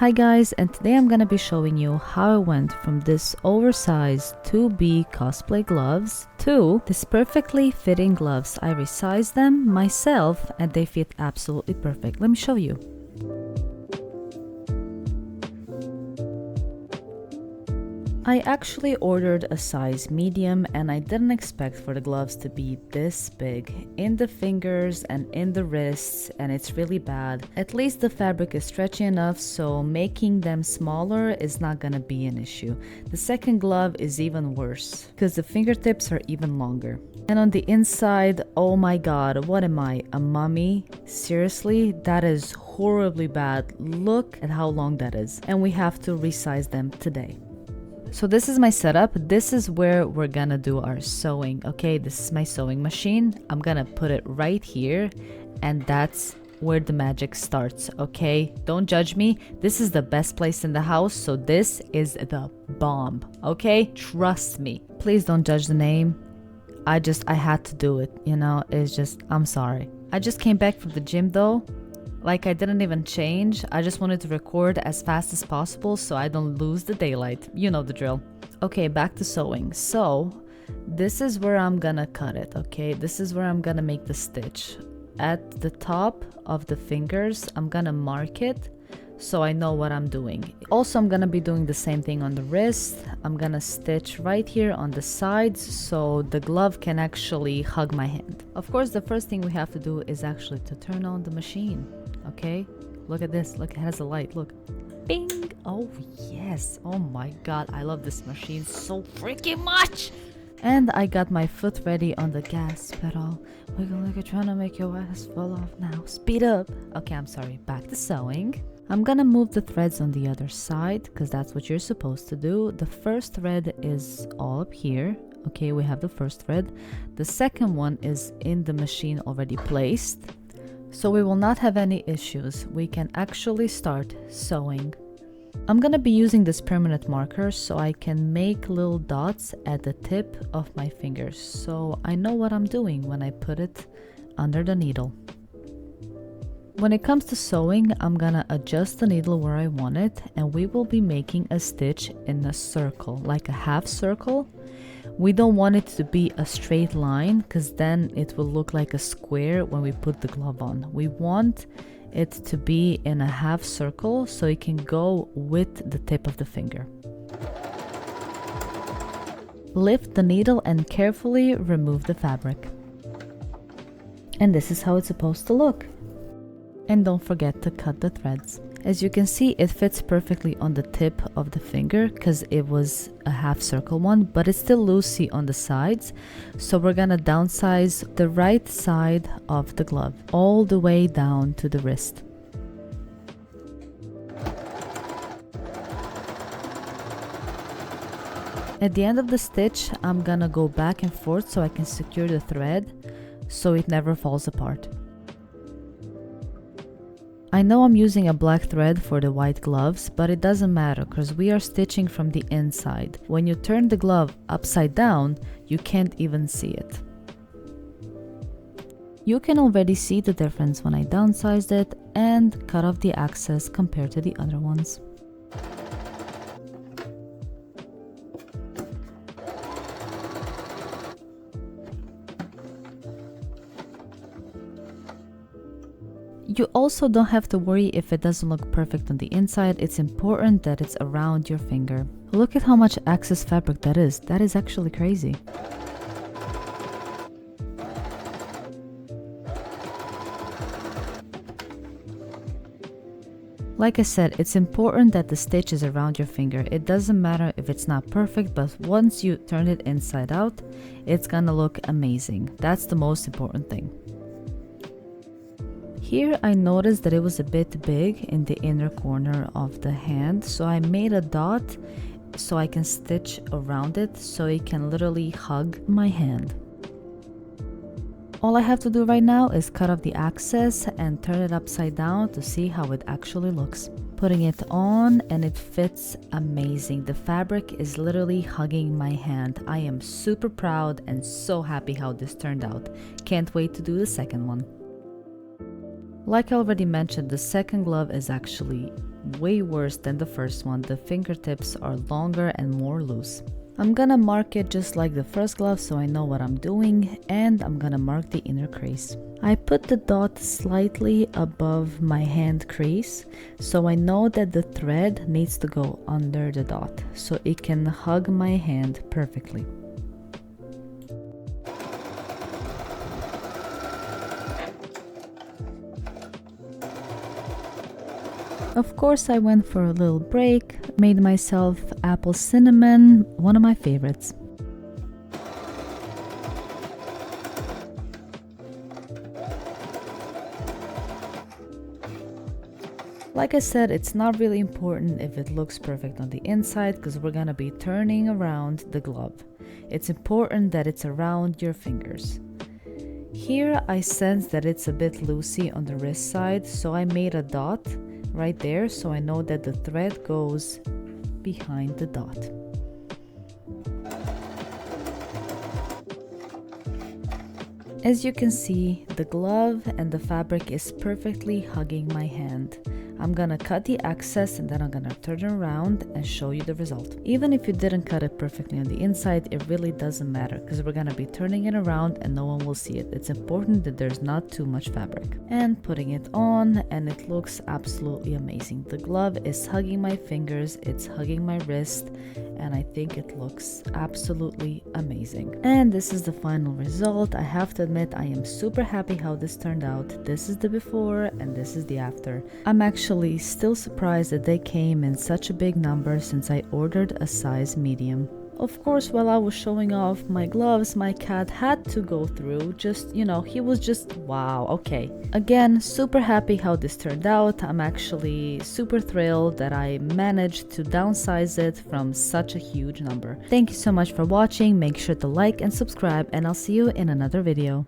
Hi guys, and today I'm gonna be showing you how I went from this oversized 2B cosplay gloves to this perfectly fitting gloves. I resized them myself and they fit absolutely perfect. Let me show you. I actually ordered a size medium and I didn't expect for the gloves to be this big in the fingers and in the wrists, and it's really bad. At least the fabric is stretchy enough, so making them smaller is not gonna be an issue. The second glove is even worse because the fingertips are even longer. And on the inside, oh my god, what am I, a mummy? Seriously, that is horribly bad. Look at how long that is. And we have to resize them today. So this is my setup. This is where we're gonna do our sewing. Okay, this is my sewing machine. I'm gonna put it right here, and that's where the magic starts. Okay, don't judge me. This is the best place in the house, so this is the bomb. Okay, trust me. Please don't judge the name. I had to do it, you know. It's just, I'm sorry. I just came back from the gym though. Like, I didn't even change. I just wanted to record as fast as possible so I don't lose the daylight. You know the drill. Okay, back to sewing. So this is where I'm gonna cut it. Okay, this is where I'm gonna make the stitch. At the top of the fingers, I'm gonna mark it so I know what I'm doing. Also, I'm gonna be doing the same thing on the wrist. I'm gonna stitch right here on the sides so the glove can actually hug my hand. Of course, the first thing we have to do is actually to turn on the machine. Okay, look at this. Look, it has a light. Look, bing. Oh yes, oh my god, I love this machine so freaking much. And I got my foot ready on the gas pedal. Wiggle like you're trying to make your ass fall off now. Speed up. Okay, I'm sorry, back to sewing. I'm gonna move the threads on the other side because that's what you're supposed to do. The first thread is all up here. Okay, we have the first thread. The second one is in the machine already placed, so we will not have any issues. We can actually start sewing. I'm gonna be using this permanent marker so I can make little dots at the tip of my fingers, so I know what I'm doing when I put it under the needle. When it comes to sewing, I'm gonna adjust the needle where I want it, and we will be making a stitch in a circle, like a half circle. We don't want it to be a straight line because then it will look like a square when we put the glove on. We want it to be in a half circle so it can go with the tip of the finger. Lift the needle and carefully remove the fabric. And this is how it's supposed to look. And don't forget to cut the threads. As you can see, it fits perfectly on the tip of the finger because it was a half circle one, but it's still loosey on the sides. So we're gonna downsize the right side of the glove all the way down to the wrist. At the end of the stitch, I'm gonna go back and forth so I can secure the thread so it never falls apart. I know I'm using a black thread for the white gloves, but it doesn't matter because we are stitching from the inside. When you turn the glove upside down, you can't even see it. You can already see the difference when I downsized it and cut off the excess compared to the other ones. You also don't have to worry if it doesn't look perfect on the inside. It's important that it's around your finger. Look at how much excess fabric that is. That is actually crazy. Like I said, it's important that the stitch is around your finger. It doesn't matter if it's not perfect, but once you turn it inside out, it's gonna look amazing. That's the most important thing. Here I noticed that it was a bit big in the inner corner of the hand, so I made a dot so I can stitch around it so it can literally hug my hand. All I have to do right now is cut off the excess and turn it upside down to see how it actually looks. Putting it on and it fits amazing. The fabric is literally hugging my hand. I am super proud and so happy how this turned out. Can't wait to do the second one. Like I already mentioned, the second glove is actually way worse than the first one. The fingertips are longer and more loose. I'm gonna mark it just like the first glove so I know what I'm doing, and I'm gonna mark the inner crease. I put the dot slightly above my hand crease so I know that the thread needs to go under the dot so it can hug my hand perfectly. Of course, I went for a little break, made myself apple cinnamon, one of my favorites. Like I said, it's not really important if it looks perfect on the inside because we're gonna be turning around the glove. It's important that it's around your fingers. Here I sense that it's a bit loosey on the wrist side, so I made a dot right there so I know that the thread goes behind the dot. As you can see, the glove and the fabric is perfectly hugging my hand. I'm gonna cut the excess and then I'm gonna turn it around and show you the result. Even if you didn't cut it perfectly on the inside, it really doesn't matter because we're gonna be turning it around and no one will see it. It's important that there's not too much fabric. And putting it on, and it looks absolutely amazing. The glove is hugging my fingers, it's hugging my wrist, and I think it looks absolutely amazing. And this is the final result. I have to admit, I am super happy how this turned out. This is the before and this is the after. I'm actually still surprised that they came in such a big number since I ordered a size medium. Of course, while I was showing off my gloves, my cat had to go through. He was just wow, okay. Again, super happy how this turned out. I'm actually super thrilled that I managed to downsize it from such a huge number. Thank you so much for watching. Make sure to like and subscribe, and I'll see you in another video.